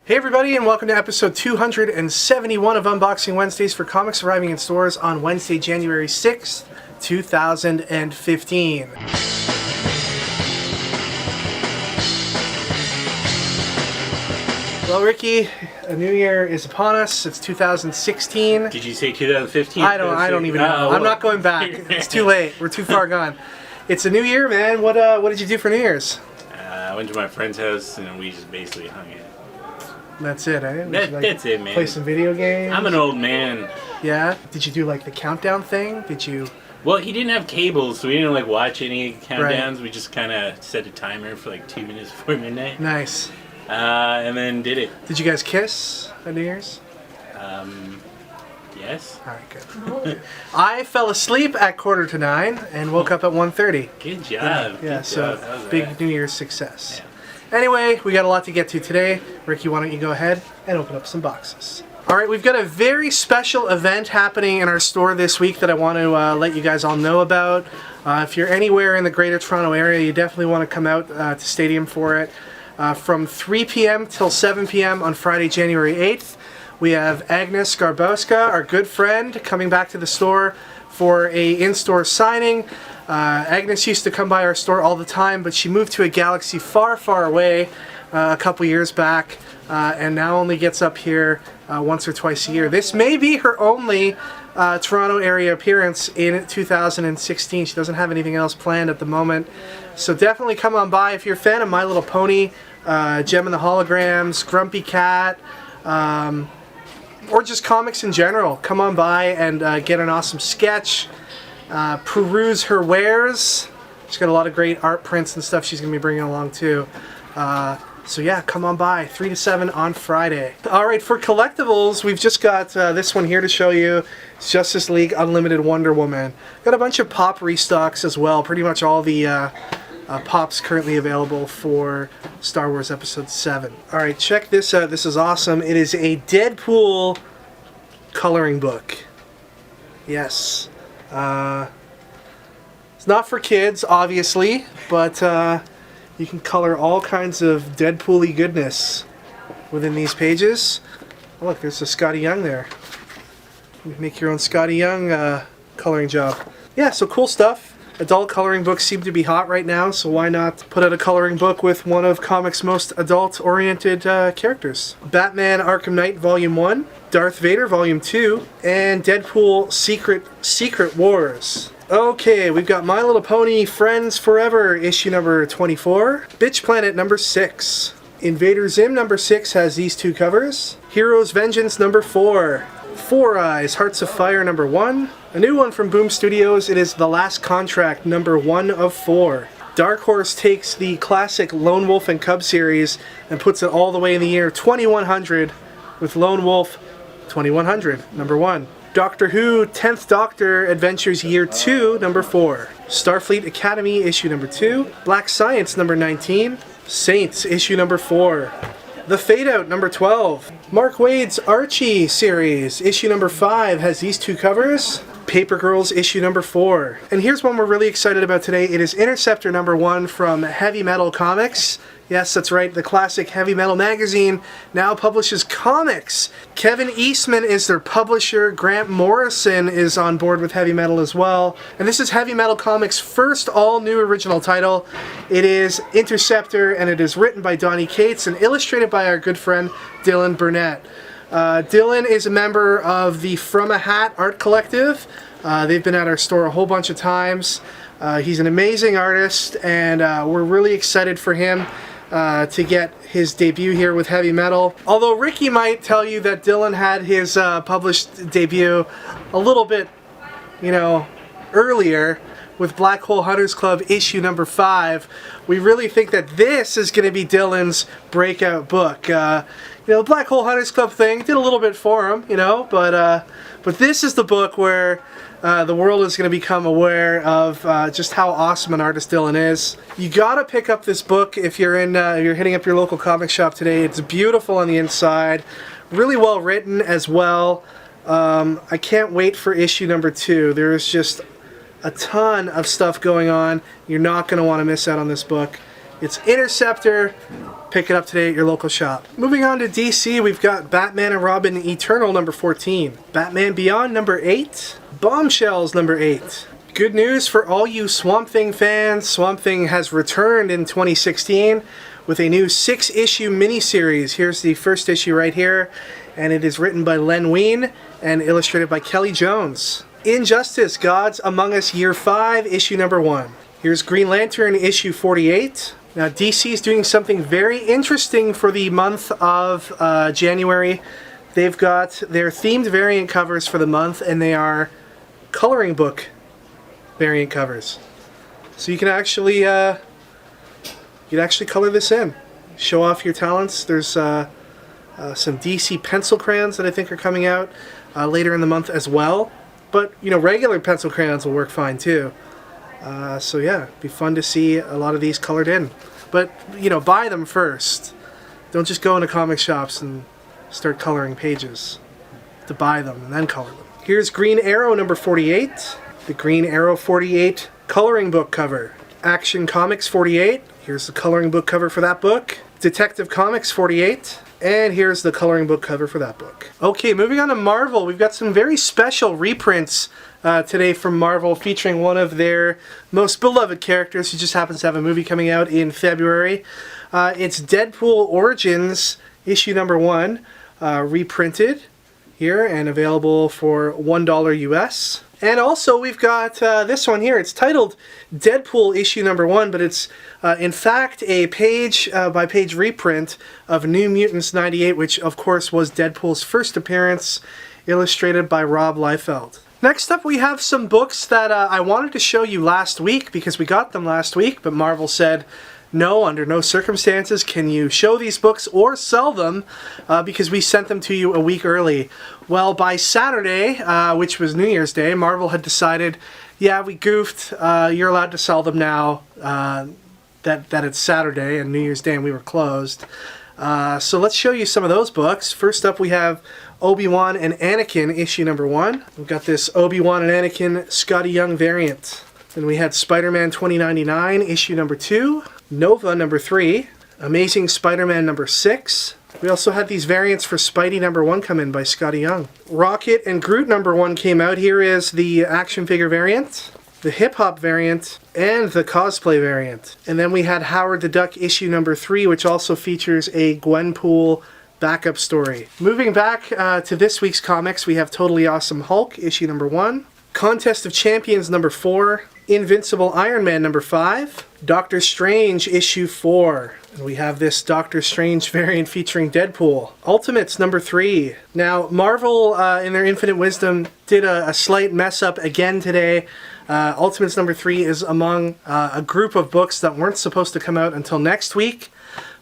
Hey everybody, and welcome to episode 271 of Unboxing Wednesdays for comics arriving in stores on Wednesday, January 6th, 2015. Well, Ricky, a new year is upon us. It's 2016. Did you say 2015? I don't even know. I'm not going back. It's too late. We're too far gone. It's a new year, man. What did you do for New Year's? I went to my friend's house and we just basically hung out. That's it, eh? That's it, man. Play some video games? I'm an old man. Yeah? Did you do like the countdown thing? Did you... Well, he didn't have cable, so we didn't like watch any countdowns. Right. We just kind of set a timer for like 2 minutes before midnight. Nice. And then did it. Did you guys kiss at New Year's? Yes. Alright, good. I fell asleep at 8:45 and woke up at 1:30. Good job. Yeah, Good so job. big New Year's success. Yeah. Anyway, we got a lot to get to today. Ricky, why don't you go ahead and open up some boxes. Alright, we've got a very special event happening in our store this week that I want to let you guys all know about. If you're anywhere in the Greater Toronto area, you definitely want to come out to Stadium for it. From 3 p.m. till 7 p.m. on Friday, January 8th, we have Agnes Garbowska, our good friend, coming back to the store for a in-store signing. Agnes used to come by our store all the time, but she moved to a galaxy far, far away a couple years back, and now only gets up here once or twice a year. This may be her only Toronto area appearance in 2016. She doesn't have anything else planned at the moment. So definitely come on by. If you're a fan of My Little Pony, Gem and the Holograms, Grumpy Cat, or just comics in general, come on by and get an awesome sketch. Peruse her wares. She's got a lot of great art prints and stuff she's going to be bringing along too. So yeah, come on by, 3 to 7 on Friday. Alright, for collectibles, we've just got this one here to show you. It's Justice League Unlimited Wonder Woman. Got a bunch of pop restocks as well. Pretty much all the pops currently available for Star Wars Episode 7. Alright, check this out. This is awesome. It is a Deadpool coloring book. Yes. It's not for kids, obviously, but you can color all kinds of Deadpool-y goodness within these pages. Oh, look, there's a Scotty Young there. You can make your own Scotty Young coloring job. Yeah, so cool stuff. Adult coloring books seem to be hot right now, so why not put out a coloring book with one of comics' most adult-oriented characters. Batman Arkham Knight Volume 1, Darth Vader Volume 2, and Deadpool Secret Wars. Okay, we've got My Little Pony Friends Forever, issue number 24. Bitch Planet number 6. Invader Zim number 6 has these two covers. Heroes Vengeance number 4. Four Eyes Hearts of Fire number 1. A new one from Boom Studios, it is The Last Contract number 1 of 4. Dark Horse takes the classic Lone Wolf and Cub series and puts it all the way in the year 2100 with Lone Wolf 2100 number 1. Doctor Who 10th Doctor Adventures Year 2 number 4. Starfleet Academy issue number 2. Black Science number 19. Saints issue number 4. The Fade Out number 12. Mark Waid's Archie series issue number 5 has these two covers. Paper Girls issue number 4. And here's one we're really excited about today. It is Interceptor number 1 from Heavy Metal Comics. Yes, that's right, the classic Heavy Metal magazine now publishes comics. Kevin Eastman is their publisher. Grant Morrison is on board with Heavy Metal as well. And this is Heavy Metal Comics' first all-new original title. It is Interceptor, and it is written by Donny Cates and illustrated by our good friend Dylan Burnett. Dylan is a member of the From a Hat art collective. They've been at our store a whole bunch of times. He's an amazing artist, and we're really excited for him to get his debut here with Heavy Metal. Although Ricky might tell you that Dylan had his published debut a little bit, earlier with Black Hole Hunters Club issue number 5. We really think that this is going to be Dylan's breakout book. The Black Hole Hunters Club thing did a little bit for him, but this is the book where the world is going to become aware of just how awesome an artist Dylan is. You gotta pick up this book if you're hitting up your local comic shop today. It's beautiful on the inside, really well written as well. I can't wait for issue number 2. There is just a ton of stuff going on. You're not going to want to miss out on this book. It's Interceptor. Pick it up today at your local shop. Moving on to DC, we've got Batman and Robin Eternal number 14, Batman Beyond number 8, Bombshells number 8. Good news for all you Swamp Thing fans. Swamp Thing has returned in 2016 with a new 6-issue miniseries. Here's the first issue right here, and it is written by Len Wein and illustrated by Kelly Jones. Injustice, Gods Among Us Year 5, issue number 1. Here's Green Lantern issue 48. Now DC is doing something very interesting for the month of January. They've got their themed variant covers for the month, and they are coloring book variant covers. So you can actually color this in, show off your talents. There's some DC pencil crayons that I think are coming out later in the month as well. But you know, regular pencil crayons will work fine too. So yeah, it'd be fun to see a lot of these colored in. But you know, buy them first. Don't just go into comic shops and start coloring pages. To buy them and then color them. Here's Green Arrow number 48. The Green Arrow 48 coloring book cover. Action Comics 48. Here's the coloring book cover for that book. Detective Comics 48. And here's the coloring book cover for that book. Okay, moving on to Marvel. We've got some very special reprints today from Marvel featuring one of their most beloved characters who just happens to have a movie coming out in February. It's Deadpool Origins issue number 1, reprinted here and available for $1 US. And also we've got this one here. It's titled Deadpool issue number 1, but it's in fact a page by page reprint of New Mutants 98, which of course was Deadpool's first appearance, illustrated by Rob Liefeld. Next up we have some books that I wanted to show you last week because we got them last week, but Marvel said no, under no circumstances can you show these books or sell them because we sent them to you a week early. Well, by Saturday, which was New Year's Day, Marvel had decided, yeah, we goofed, you're allowed to sell them now, that it's Saturday and New Year's Day and we were closed. So let's show you some of those books. First up we have Obi-Wan and Anakin issue number 1. We've got this Obi-Wan and Anakin Scotty Young variant. Then we had Spider-Man 2099 issue number 2. Nova number 3, Amazing Spider-Man number 6. We also had these variants for Spidey number 1 come in by Scotty Young. Rocket and Groot number 1 came out. Here is the action figure variant, the hip hop variant, and the cosplay variant. And then we had Howard the Duck issue number 3, which also features a Gwenpool backup story. Moving back to this week's comics, we have Totally Awesome Hulk issue number 1, Contest of Champions number 4, Invincible Iron Man number 5, Doctor Strange issue 4. And we have this Doctor Strange variant featuring Deadpool. Ultimates number 3. Now, Marvel, in their infinite wisdom, did a slight mess up again today. Ultimates number 3 is among a group of books that weren't supposed to come out until next week.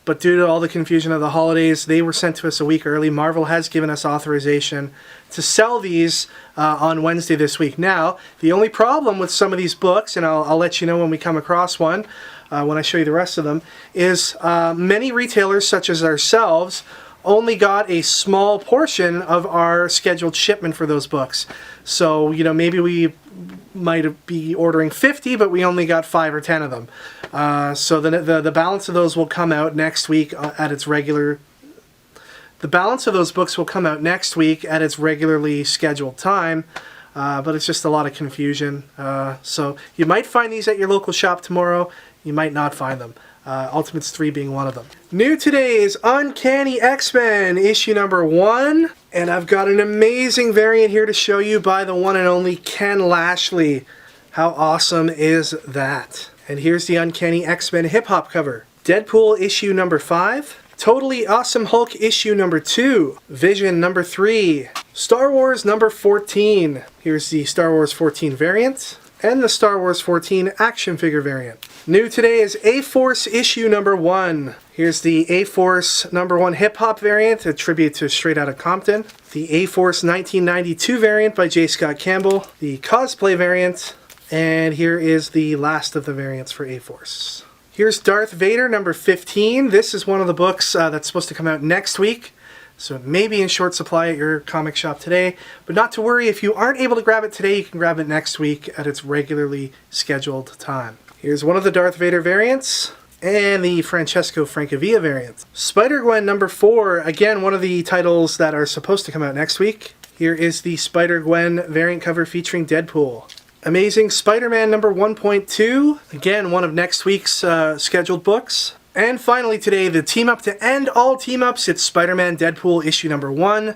But due to all the confusion of the holidays, they were sent to us a week early. Marvel has given us authorization to sell these on Wednesday this week. Now, the only problem with some of these books, and I'll let you know when we come across one, when I show you the rest of them, is many retailers, such as ourselves, only got a small portion of our scheduled shipment for those books. So, you know, maybe we might be ordering 50, but we only got 5 or 10 of them. So the balance of those will come out next week at its regular... The balance of those books will come out next week at its regularly scheduled time, but it's just a lot of confusion. So you might find these at your local shop tomorrow. You might not find them. Ultimates 3 being one of them. New today is Uncanny X-Men issue number 1. And I've got an amazing variant here to show you by the one and only Ken Lashley. How awesome is that? And here's the Uncanny X-Men hip-hop cover. Deadpool issue number 5. Totally Awesome Hulk issue number 2. Vision number 3. Star Wars number 14. Here's the Star Wars 14 variant. And the Star Wars 14 action figure variant. New today is A-Force issue number 1. Here's the A-Force number 1 hip-hop variant, a tribute to Straight Outta Compton. The A-Force 1992 variant by J. Scott Campbell. The cosplay variant. And here is the last of the variants for A-Force. Here's Darth Vader number 15. This is one of the books that's supposed to come out next week. So it may be in short supply at your comic shop today. But not to worry, if you aren't able to grab it today, you can grab it next week at its regularly scheduled time. Here's one of the Darth Vader variants. and the Francavilla variant. Spider-Gwen number 4, again one of the titles that are supposed to come out next week. Here is the Spider-Gwen variant cover featuring Deadpool. Amazing Spider-Man number 1.2, again one of next week's scheduled books. And finally today, the team-up to end all team-ups, it's Spider-Man Deadpool issue number 1.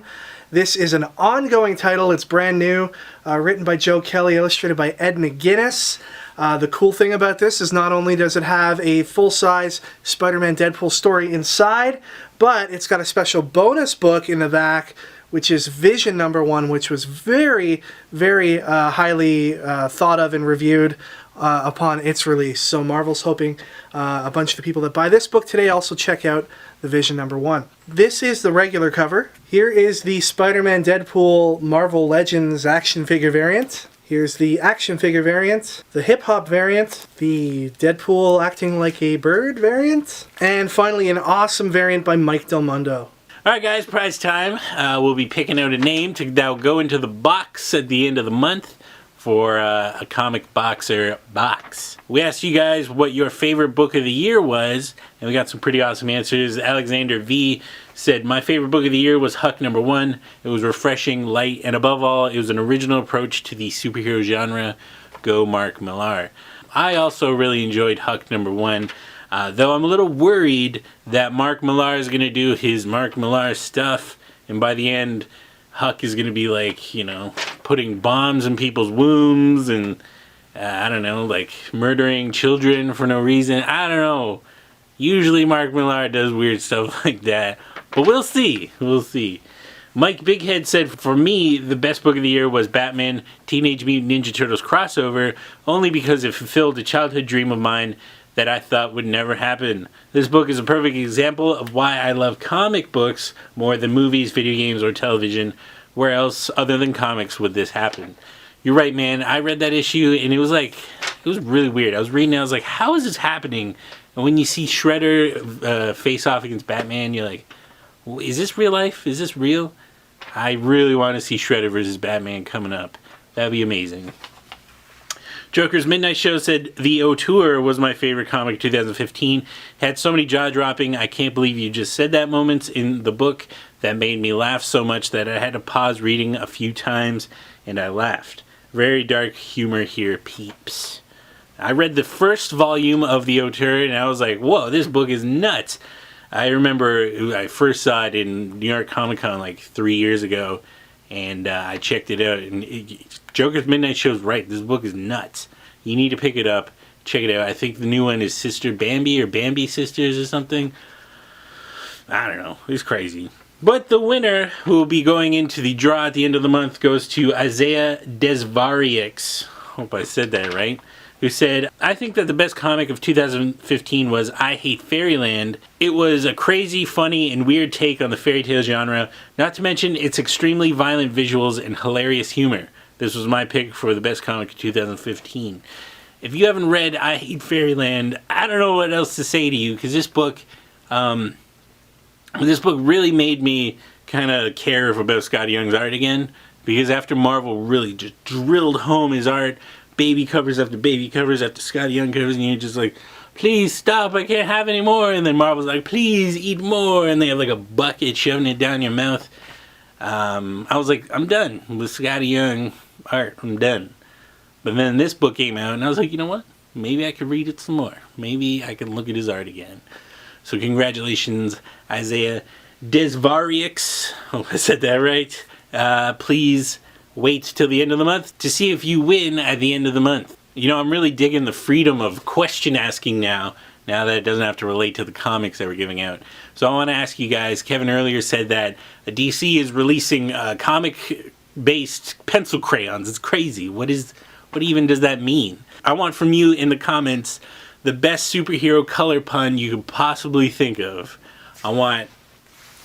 This is an ongoing title, it's brand new, written by Joe Kelly, illustrated by Ed McGuinness. The cool thing about this is not only does it have a full-size Spider-Man Deadpool story inside, but it's got a special bonus book in the back, which is Vision number 1, which was very, very highly thought of and reviewed upon its release. So Marvel's hoping a bunch of the people that buy this book today also check out the Vision number 1. This is the regular cover. Here is the Spider-Man Deadpool Marvel Legends action figure variant. Here's the action figure variant, the hip-hop variant, the Deadpool acting like a bird variant, and finally an awesome variant by Mike Del Mundo. Alright guys, prize time. We'll be picking out a name to now go into the box at the end of the month for a comic boxer box. We asked you guys what your favorite book of the year was, and we got some pretty awesome answers. Alexander V said, my favorite book of the year was Huck number 1. It was refreshing, light, and above all, it was an original approach to the superhero genre. Go Mark Millar. I also really enjoyed Huck number 1, though I'm a little worried that Mark Millar is going to do his Mark Millar stuff, and by the end, Huck is going to be like, you know, putting bombs in people's wombs and, I don't know, like murdering children for no reason. I don't know. Usually Mark Millar does weird stuff like that. But we'll see. We'll see. Mike Bighead said, for me, the best book of the year was Batman Teenage Mutant Ninja Turtles crossover, only because it fulfilled a childhood dream of mine that I thought would never happen. This book is a perfect example of why I love comic books more than movies, video games, or television. Where else other than comics would this happen? You're right, man. I read that issue and it was like, it was really weird. I was reading it, I was like, how is this happening? And when you see Shredder face off against Batman, you're like, is this real life? Is this real? I really want to see Shredder versus Batman coming up. That'd be amazing. Joker's Midnight Show said, The Auteur was my favorite comic of 2015. Had so many jaw-dropping, I can't believe you just said that moments in the book that made me laugh so much that I had to pause reading a few times, and I laughed. Very dark humor here, peeps. I read the first volume of The Auteur, and I was like, whoa, this book is nuts. I remember I first saw it in New York Comic Con like 3 years ago, and I checked it out, and Joker's Midnight Show is right. This book is nuts. You need to pick it up. Check it out. I think the new one is Sister Bambi or Bambi Sisters or something. I don't know. It's crazy. But the winner, who will be going into the draw at the end of the month, goes to Isaiah Desvarieux. Hope I said that right. Who said, I think that the best comic of 2015 was I Hate Fairyland. It was a crazy, funny, and weird take on the fairy tale genre, not to mention its extremely violent visuals and hilarious humor. This was my pick for the best comic of 2015. If you haven't read I Hate Fairyland, I don't know what else to say to you, because this book really made me kind of care about Scott Young's art again, because after Marvel really just drilled home his art, baby covers after Scott Young covers, and you're just like, please stop, I can't have any more. And then Marvel's like, please eat more, and they have like a bucket shoving it down your mouth. I was like, I'm done with Scott Young art. I'm done. But then this book came out, and I was like, you know what? Maybe I could read it some more. Maybe I can look at his art again. So congratulations, Isaiah Desvarieux. Hope I said that right. Please wait till the end of the month to see if you win at the end of the month. You know, I'm really digging the freedom of question asking now that it doesn't have to relate to the comics that we're giving out. So I want to ask you guys, Kevin earlier said that DC is releasing comic-based pencil crayons. It's crazy. What even does that mean? I want from you in the comments the best superhero color pun you could possibly think of. I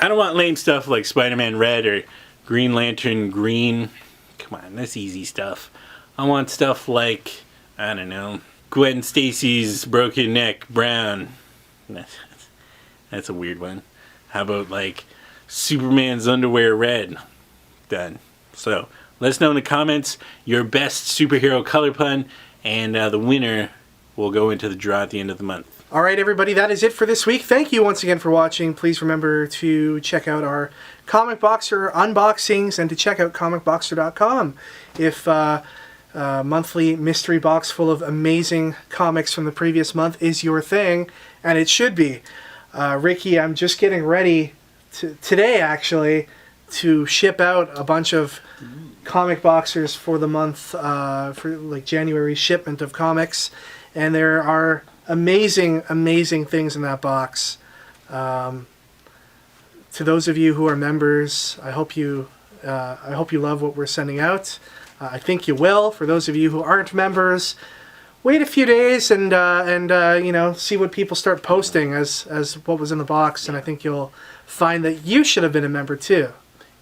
don't want lame stuff like Spider-Man Red or Green Lantern Green. Come on, that's easy stuff. I want stuff like, I don't know, Gwen Stacy's broken neck brown. That's a weird one. How about like Superman's underwear red? Done. So let us know in the comments your best superhero color pun, and the winner will go into the draw at the end of the month. All right, everybody, that is it for this week. Thank you once again for watching. Please remember to check out our Comic Boxer unboxings and to check out comicboxer.com. If monthly mystery box full of amazing comics from the previous month is your thing, and it should be. Ricky, I'm just getting ready today, actually, to ship out a bunch of comic boxers for the month, for like January shipment of comics, and there are amazing things in that box. To those of you who are members, I hope you love what we're sending out. I think you will. For those of you who aren't members, wait a few days and you know, see what people start posting as what was in the box, and I think you'll find that you should have been a member too.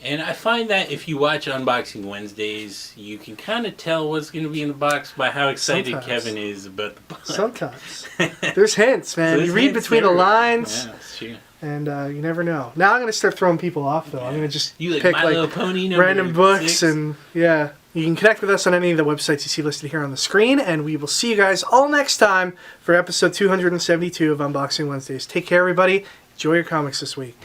And I find that if you watch Unboxing Wednesdays, you can kind of tell what's going to be in the box by how excited Kevin is about the box. Sometimes. There's hints, man. So you read between the lines. Yeah, that's true. And you never know. Now I'm going to start throwing people off, though. Yeah. I'm going to just pick My Little Pony random books 6. and yeah. You can connect with us on any of the websites you see listed here on the screen, and we will see you guys all next time for episode 272 of Unboxing Wednesdays. Take care, everybody. Enjoy your comics this week.